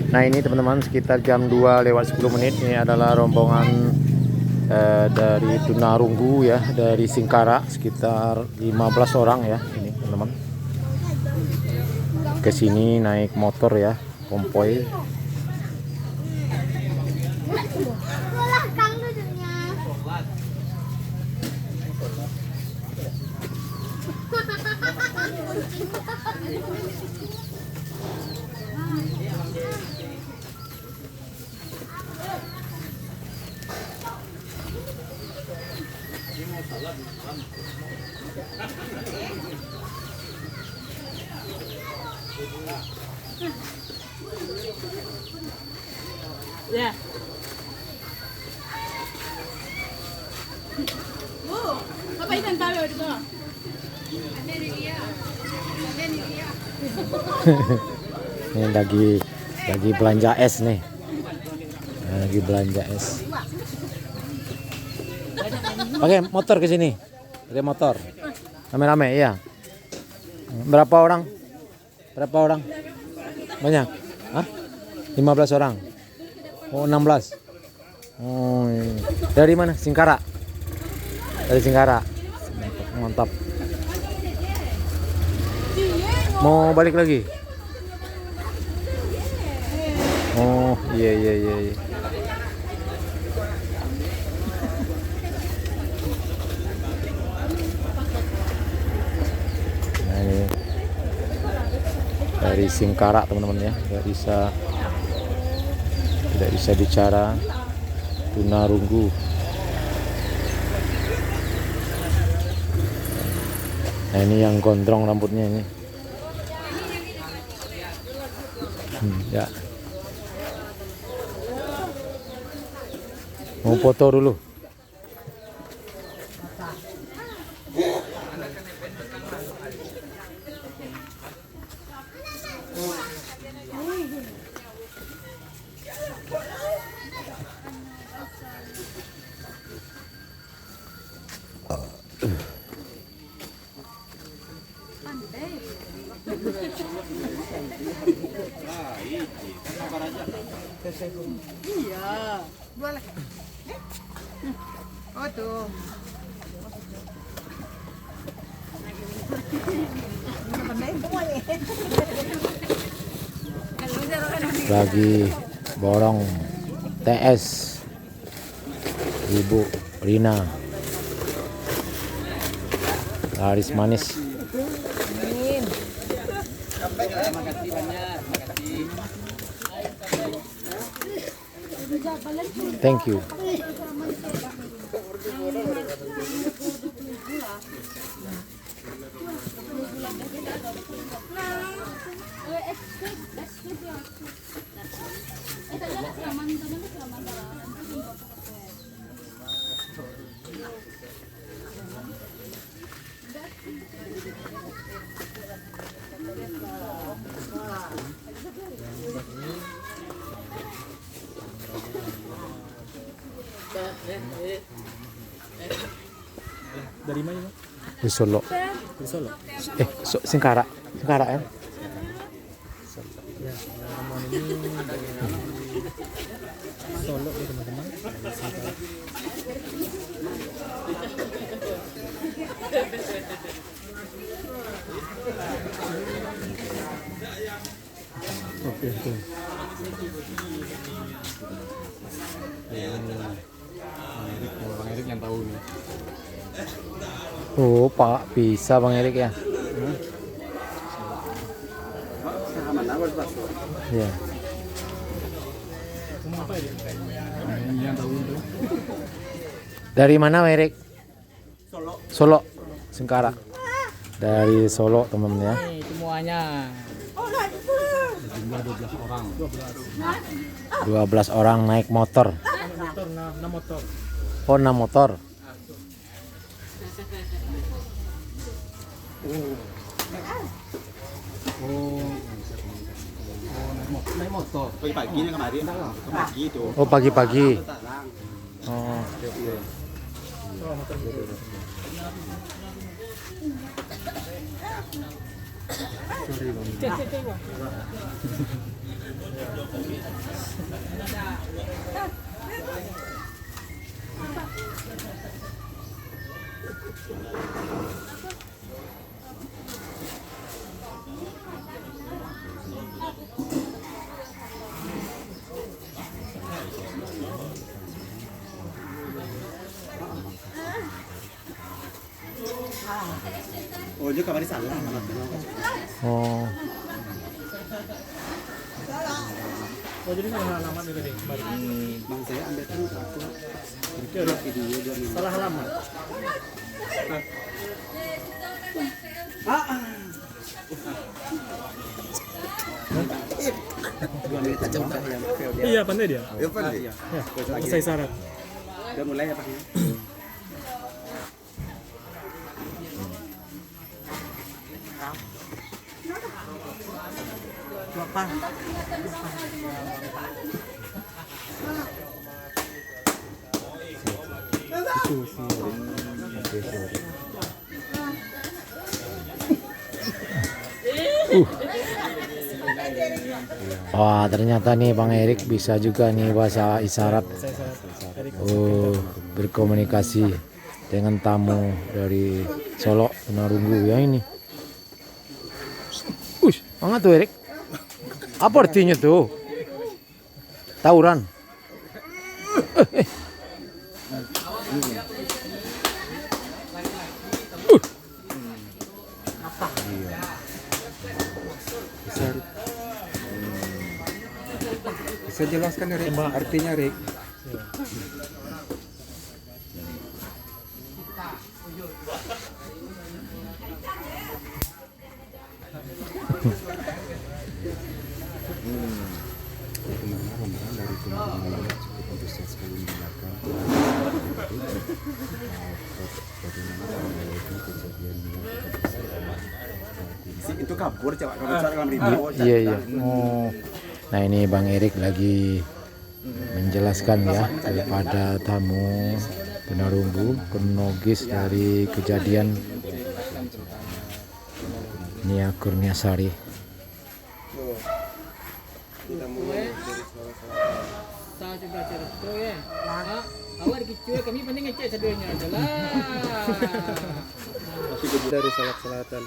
Nah ini teman-teman sekitar jam 2 lewat 10 menit. Ini adalah rombongan dari Tunarunggu ya, dari Singkarak, sekitar 15 orang ya ini teman-teman. Ke sini naik motor ya, konvoy. Ya. Oh, apa itu yang tahu itu? Ini lagi belanja es nih. Lagi belanja es. Pakai motor ke sini. Pakai motor. Rame-rame iya. Berapa orang? Berapa orang? Banyak. Hah? 15 orang. Oh, 16. Oh, iya. Dari mana? Singkarak. Dari Singkarak. Mantap. Mau balik lagi? Oh, iya. Nah, ini dari Singkarak teman-teman ya, tidak bisa bicara Tunarunggu. Nah ini yang gondrong rambutnya ini. Ya. Mau foto dulu. Iya. Dua lagi. Oh tuh. Lagi borong TS Ibu Rina, laris manis. Thank you. Dari mana? Di Solo. Dari Solo. Singkarak ya. Ya, rombongan ini dari Solo ya teman-teman. Oke. Bang Erik yang tahu nih. Oh, Pak, bisa Bang Erik ya. Ya. Yang tahu itu. Dari mana Bang Erik? Solo. Singkarak. Dari Solo teman-teman ya. Nih semuanya. Jumlah 12 orang. 12 orang naik motor. Motor, 6 motor. Oh, 6 motor. Naik motor. Pagi-pagi nih kemarin. Pagi itu. Oh, pagi-pagi. Oh. Sorry bang. Oh, dia kabar di sana. Oh. Oh jadi salah alamat itu deh. Bang saya ambil kan satu. Itu ada video dia nih. Salah alamat. Iya pandai dia. Ya pandai. Ya, selesai syarat. Udah mulai ya Pak. Wah, ternyata nih Bang Erik bisa juga nih bahasa isyarat. Oh, berkomunikasi dengan tamu dari Solo Tunarungu ya ini. Mana tuh Erik? Apa artinya tuh? Tawuran. Bisa jelaskan Rik, artinya Rik? Dari teman-teman cukup antusias sekali mendengarkan bagaimana kejadian Itu kabur coba kalau cara ngambil Iya iya. Oh. Nah ini Bang Erik lagi menjelaskan ya kepada tamu Tunarungu kronologis dari kejadian Nia Kurniasari. Tahu coba cerita tu ya. Awak dikicui kami pandai ngecek saduanya aja lah. dari Salak Selatan.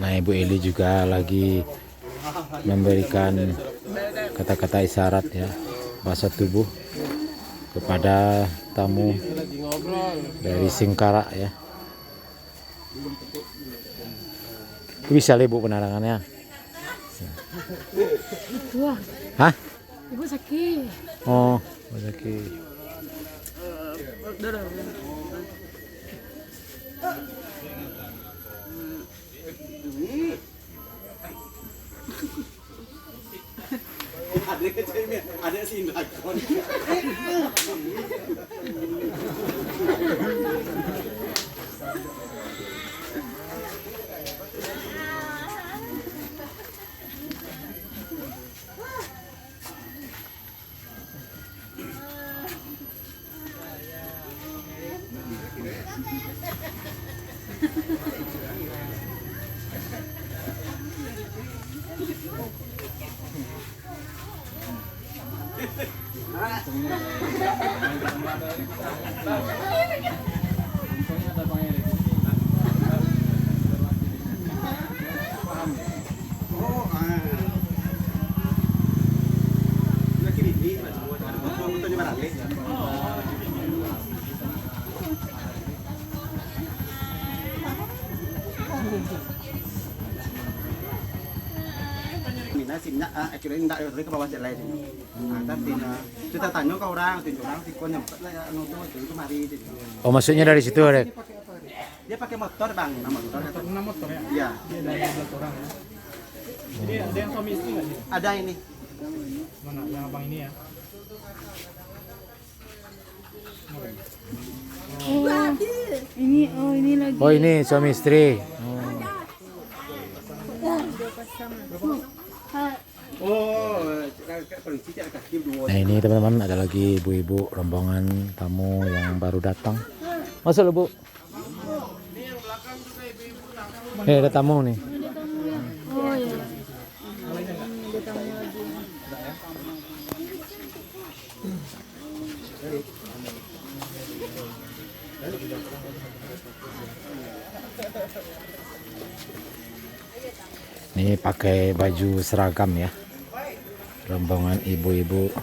Nah Ibu Eli juga lagi memberikan kata-kata isyarat ya bahasa tubuh kepada tamu dari Singkara ya. Bisa lah Ibu penerangannya. Wah, Hah? ibu sakit. Oh, sakit. Ada kecilnya, ada sindakon. Mina simnya akhirnya enggak dari ke bawah jalan ini. Tapi kita tanya ke orang si kon nyempet lah anu tuh itu kemari gitu. Oh maksudnya dari situ Rek? Dia pakai motor Bang, motor. Motor ya. Iya. Dia dari 12 orang ya. Jadi ada yang suami istri nggak sih? Ada ini. Mana? Yang abang ini ya? Ini lagi. Oh ini suami istri. Oh, polisi cak. Nah ini teman-teman, ada lagi ibu-ibu rombongan tamu yang baru datang. Masuk loh Bu. Ada tamu nih. Oh iya. Ada tamu lagi. Ini pakai baju seragam ya, rombongan ibu-ibu.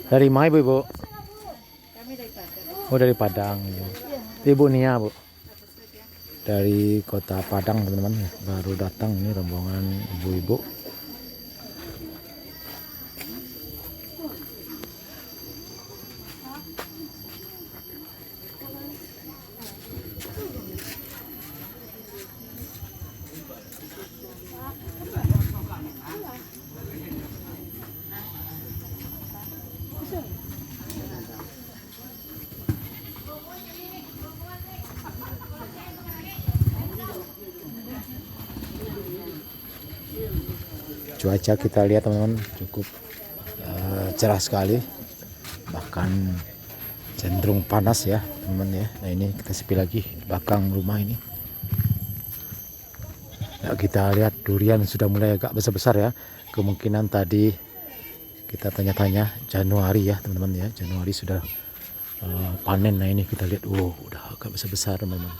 Dari mana ibu-ibu? Oh dari Padang. Ibu Nia Bu. Dari kota Padang teman-teman, baru datang ini rombongan ibu-ibu. Cuaca kita lihat teman-teman cukup cerah sekali, bahkan cenderung panas ya teman-teman ya. Nah ini kita sepi lagi di belakang rumah ini. Nah, kita lihat durian sudah mulai agak besar-besar ya. Kemungkinan tadi kita tanya-tanya Januari ya teman-teman ya, Januari sudah panen. Nah ini kita lihat, udah agak besar-besar teman-teman.